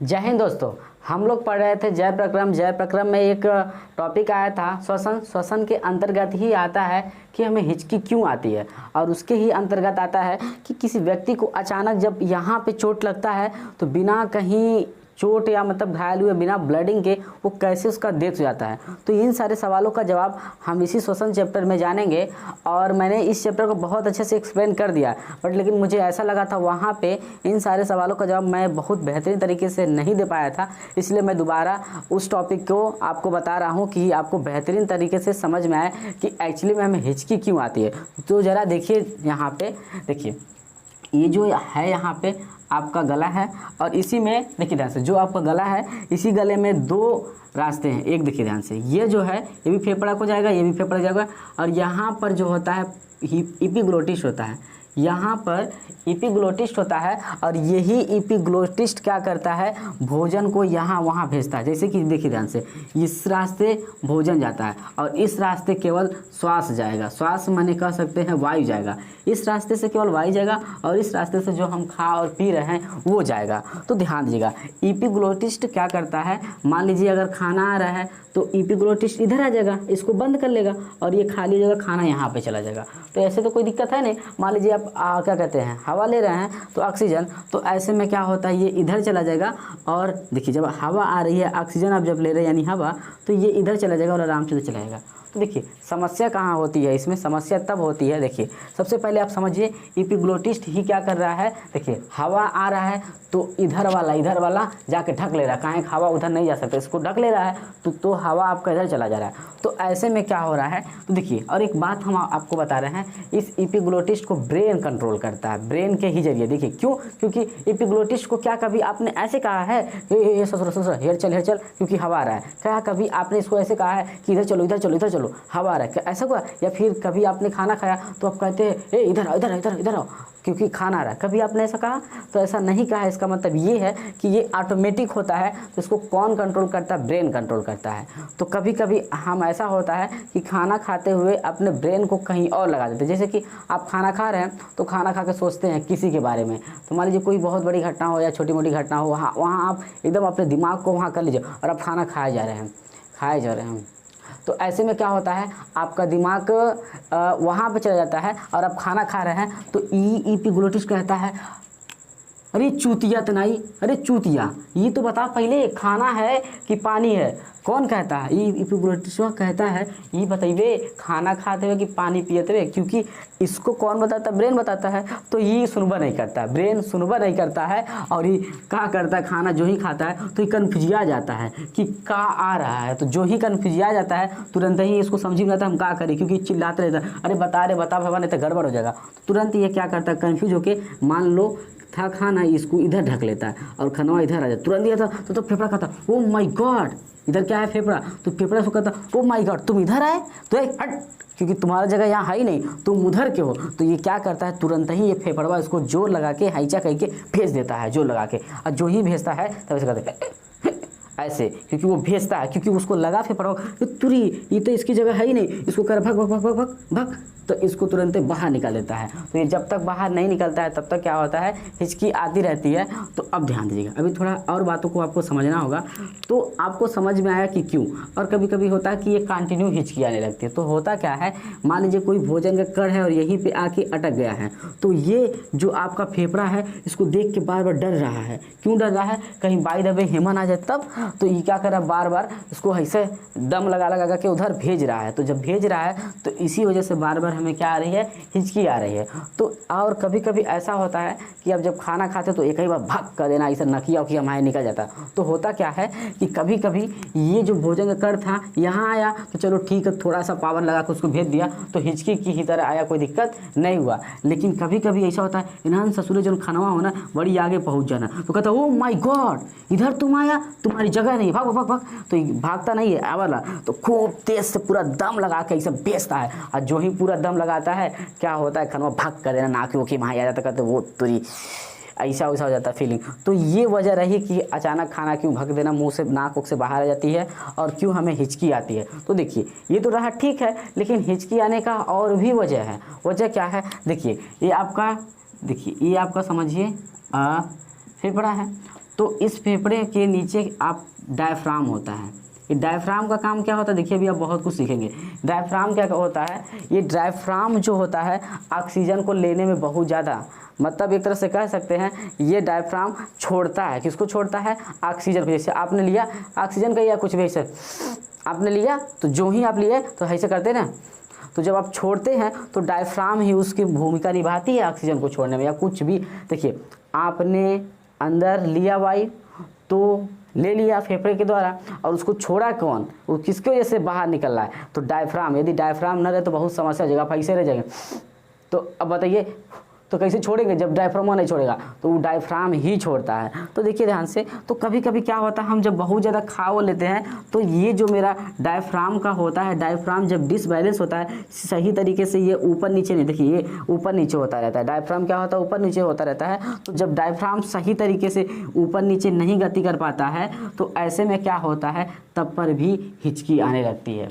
जय हिंद दोस्तों। हम लोग पढ़ रहे थे जय प्रक्रम में एक टॉपिक आया था श्वसन के अंतर्गत ही आता है कि हमें हिचकी क्यों आती है, और उसके ही अंतर्गत आता है कि किसी व्यक्ति को अचानक जब यहाँ पे चोट लगता है तो बिना कहीं चोट या मतलब घायल हुए बिना ब्लडिंग के वो कैसे उसका डेथ हो जाता है। तो इन सारे सवालों का जवाब हम इसी श्वसन चैप्टर में जानेंगे। और मैंने इस चैप्टर को बहुत अच्छे से एक्सप्लेन कर दिया, बट लेकिन मुझे ऐसा लगा था वहाँ पे इन सारे सवालों का जवाब मैं बहुत बेहतरीन तरीके से नहीं दे पाया था, इसलिए मैं दोबारा उस टॉपिक को आपको बता रहा हूँ कि आपको बेहतरीन तरीके से समझ में आए कि एक्चुअली में हमें हिचकी क्यों आती है। तो ज़रा देखिए, यहाँ पे देखिए, ये जो है यहाँ पे आपका गला है, और इसी में देखिए ध्यान से, जो आपका गला है इसी गले में दो रास्ते हैं। एक देखिए ध्यान से, ये जो है ये भी फेफड़ा को जाएगा, ये भी फेफड़ा जाएगा, और यहाँ पर जो होता है एपिग्लोटिस होता है, यहाँ पर एपिग्लोटिस्ट होता है, और यही एपिग्लोटिस्ट क्या करता है, भोजन को यहाँ वहाँ भेजता है। जैसे कि देखिए ध्यान से, इस रास्ते भोजन जाता है और इस रास्ते केवल श्वास जाएगा, श्वास माने कह सकते हैं वायु जाएगा, इस रास्ते से केवल वायु जाएगा, और इस रास्ते से जो हम खा और पी रहे हैं वो जाएगा। तो ध्यान दीजिएगा, एपिग्लोटिस्ट क्या करता है, मान लीजिए अगर खाना आ रहा है तो एपिग्लोटिस्ट इधर आ जाएगा, इसको बंद कर लेगा, और ये खाली जगह खाना यहाँ पे चला जाएगा। तो ऐसे तो कोई दिक्कत है नहीं। मान लीजिए आप क्या कहते हैं, हवा ले रहे हैं तो ऑक्सीजन, तो ऐसे में क्या होता है, ये इधर चला जाएगा, और देखिए जब हवा आ रही है, ऑक्सीजन आप जब ले रहे हैं यानी हवा, तो ये इधर चला जाएगा और आराम से चला जाएगा। तो देखिए समस्या कहाँ होती है, इसमें समस्या तब होती है, देखिए सबसे पहले आप समझिए एपिग्लोटिस्ट ही क्या कर रहा है, देखिए हवा आ रहा है तो इधर वाला जाके ढक ले रहा है, कहीं हवा उधर नहीं जा सकता, इसको ढक ले रहा है तो हवा आपका इधर चला जा रहा है। तो ऐसे में क्या हो रहा है, तो देखिए, और एक बात हम आपको बता रहे हैं, इस एपिग्लोटिस्ट को ब्रेन कंट्रोल करता है, ब्रेन के ही जरिए। देखिए क्यों, क्योंकि एपिग्लोटिस्ट को क्या कभी आपने ऐसे कहा है ससुर हेर चल, क्योंकि हवा आ रहा है, क्या कभी आपने इसको ऐसे कहा है कि इधर चलो हवा आ रहा है, क्या ऐसा हुआ? या फिर कभी आपने खाना खाया तो आप कहते हैं इधर आओ क्योंकि खाना आ रहा है, कभी आपने ऐसा कहा? तो ऐसा नहीं कहा है। इसका मतलब ये है कि ये ऑटोमेटिक होता है, तो इसको कौन कंट्रोल करता है, ब्रेन कंट्रोल करता है। तो कभी कभी हम ऐसा होता है कि खाना खाते हुए अपने ब्रेन को कहीं और लगा देते हैं। जैसे कि आप खाना खा रहे हैं तो खाना खा के सोचते हैं किसी के बारे में, तो मान लीजिए कोई बहुत बड़ी घटना हो या छोटी मोटी घटना हो, वहाँ आप एकदम अपने दिमाग को वहाँ कर लीजिए, और आप खाना खाए जा रहे हैं। तो ऐसे में क्या होता है, आपका दिमाग वहाँ पे चला जाता है और आप खाना खा रहे हैं, तो एपिग्लोटिस कहता है अरे चूतिया तनाई, अरे चूतिया, ये तो बता पहले खाना है कि पानी है। कौन कहता है, ये एपिग्लोटिस कहता है, ये बताइए खाना खाते हुए कि पानी पियते हुए, क्योंकि इसको कौन बताता है, ब्रेन बताता है। तो ये सुनबा नहीं करता, ब्रेन सुनबा नहीं करता है, और ये क्या करता है, खाना जो ही खाता है तो ये कन्फ्यूजिया जाता है कि का आ रहा है, तो जो ही कन्फ्यूजिया जाता है तुरंत ही इसको समझ में आता है हम क्या करें, क्योंकि चिल्लाते रहता है, अरे बता भगवान, नहीं तो गड़बड़ हो जाएगा। तुरंत ये क्या करता है, कन्फ्यूज होके, मान लो था खाना, इसको इधर ढक लेता है और खाना इधर आ जाता, तुरंत ये था तो फेफड़ा खाता, ओ माय गॉड, इधर क्या है फेफड़ा, तो फेफड़ा से कहता ओ माय गॉड तुम इधर आए, तो एक हट, क्योंकि तुम्हारा जगह यहाँ है ही नहीं, तुम उधर के हो। तो ये क्या करता है, तुरंत ही ये फेफड़वा इसको जोर लगा के हाइचा कह के भेज देता है, जोर लगा के, और जो ही भेजता है तब ऐसे कहते हैं ऐसे, क्योंकि वो भेजता है, क्योंकि उसको लगा फेफड़वा तुरी, ये तो इसकी जगह है ही नहीं, इसको कर भग, तो इसको तुरंत बाहर निकाल देता है। तो ये जब तक बाहर नहीं निकलता है तब तक क्या होता है, हिचकी आती रहती है। तो अब ध्यान दीजिएगा, अभी थोड़ा और बातों को आपको समझना होगा, तो आपको समझ में आया कि क्यों। और कभी कभी होता है कि ये कंटिन्यू हिचकी आने लगती है। तो होता क्या है, मान लीजिए कोई भोजन का कण है और यहीं पे आके अटक गया है, तो ये जो आपका फेफड़ा है इसको देख के बार बार डर रहा है। क्यों डर रहा है, कहीं बाय द वे हेमन आ जाए तब। तो ये क्या कर रहा है, बार बार इसको ऐसे दम लगा के उधर भेज रहा है। तो जब भेज रहा है तो इसी वजह से बार बार हमें क्या आ रही है, हिचकी आ रही है। तो और कभी कभी ऐसा होता है कि अब जब खाना खाते तो एक ही बार भग कर देना, ऐसा नकिया उकिया माए निकल जाता। तो होता क्या है कि कभी कभी ये जो भोजन का कण था यहाँ आया तो चलो ठीक है, थोड़ा सा पावर लगा कर उसको भेज दिया तो हिचकी की ही तरह आया, कोई दिक्कत नहीं हुआ। लेकिन कभी कभी ऐसा होता है, इन्हान ससुरे जो खानवा होना बड़ी आगे पहुँच जाना, तो कहता ओ माई गॉड इधर तुम आया, तुम्हारी जगह नहीं, भाग। तो भागता नहीं है आवाला, तो खूब तेज से पूरा दम लगा के ऐसे बेचता है, और जो ही पूरा दम लगाता है क्या होता है, खनवा भाग कर देना, नाक की वहाँ आ जाता, कहते वो तुरी ऐसा वैसा हो जाता है फीलिंग। तो ये वजह रही कि अचानक खाना क्यों भग देना, मुंह से नाक से बाहर आ जाती है, और क्यों हमें हिचकी आती है। तो देखिए ये तो रहा ठीक है, लेकिन हिचकी आने का और भी वजह है। वजह क्या है, देखिए ये आपका समझिए फेफड़ा है, तो इस फेफड़े के नीचे आप डायफ्राम होता है। ये डायफ्राम का काम क्या होता है, देखिए अभी आप बहुत कुछ सीखेंगे। डायफ्राम क्या होता है, ये डायफ्राम जो होता है ऑक्सीजन को लेने में बहुत ज़्यादा, मतलब एक तरह से कह सकते हैं ये डायफ्राम छोड़ता है, किसको छोड़ता है, ऑक्सीजन को। जैसे आपने लिया ऑक्सीजन का या कुछ भी ऐसे आपने लिया, तो जो ही आप लिए तो ऐसे करते ना, तो जब आप छोड़ते हैं तो डायफ्राम ही उसकी भूमिका निभाती है ऑक्सीजन को छोड़ने में या कुछ भी। देखिए आपने अंदर लिया वायु तो ले लिया फेफड़े के द्वारा, और उसको छोड़ा कौन, वो किसकी वजह से बाहर निकल रहा है, तो डायफ्राम। यदि डायफ्राम न रहे तो बहुत समस्या हो जाएगा, आप ऐसे रह जाएंगे। तो अब बताइए तो कैसे छोड़ेंगे, जब डायफ्राम नहीं छोड़ेगा तो वो डायफ्राम ही छोड़ता है। तो देखिए ध्यान से, तो कभी कभी क्या होता है, हम जब बहुत ज़्यादा खा वो लेते हैं तो ये जो मेरा डायफ्राम का होता है, डायफ्राम जब डिसबैलेंस होता है सही तरीके से, ये ऊपर नीचे नहीं, देखिए ये ऊपर नीचे होता रहता है। डायफ्राम क्या होता है, ऊपर नीचे होता रहता है। तो जब डायफ्राम सही तरीके से ऊपर नीचे नहीं गति कर पाता है तो ऐसे में क्या होता है, तब पर भी हिचकी आने लगती है।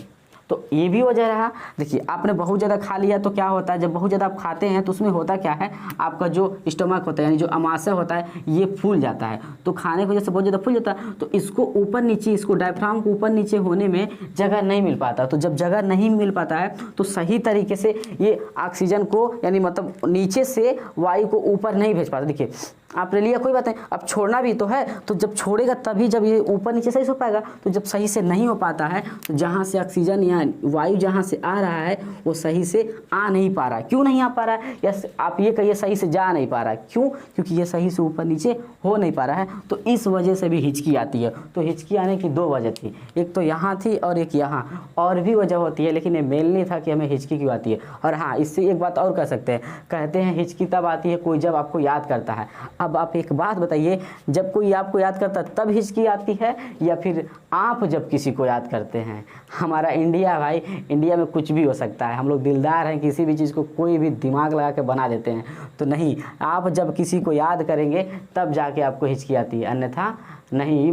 तो ये भी वजह रहा। देखिए आपने बहुत ज़्यादा खा लिया तो क्या होता है, जब बहुत ज़्यादा आप खाते हैं तो उसमें होता क्या है, आपका जो स्टमक होता है यानी जो अमाशय होता है ये फूल जाता है। तो खाने की वजह से बहुत ज़्यादा फूल जाता है, तो इसको ऊपर नीचे, इसको डायफ्राम को ऊपर नीचे होने में जगह नहीं मिल पाता। तो जब जगह नहीं मिल पाता है तो सही तरीके से ये ऑक्सीजन को यानी मतलब नीचे से वायु को ऊपर नहीं भेज पाता। देखिए आपने लिया कोई बात नहीं, अब छोड़ना भी तो है, तो जब छोड़ेगा तभी जब ये ऊपर नीचे सही से हो पाएगा। तो जब सही से नहीं हो पाता है तो जहाँ से ऑक्सीजन या वायु जहाँ से आ रहा है वो सही से आ नहीं पा रहा है। क्यों नहीं आ पा रहा है, या आप ये कहिए सही से जा नहीं पा रहा है, क्यों, क्योंकि ये सही से ऊपर नीचे हो नहीं पा रहा है। तो इस वजह से भी हिचकी आती है। तो हिचकी आने की दो वजह थी, एक तो यहाँ थी और एक यहाँ, और भी वजह होती है, लेकिन ये मेन नहीं था कि हमें हिचकी क्यों आती है। और हाँ, इससे एक बात और कह सकते हैं, कहते हैं हिचकी तब आती है कोई जब आपको याद करता है। अब आप एक बात बताइए, जब कोई आपको याद करता है तब हिचकी आती है, या फिर आप जब किसी को याद करते हैं। हमारा इंडिया भाई, इंडिया में कुछ भी हो सकता है, हम लोग दिलदार हैं, किसी भी चीज़ को कोई भी दिमाग लगा के बना देते हैं। तो नहीं, आप जब किसी को याद करेंगे तब जाके आपको हिचकी आती है, अन्यथा नहीं।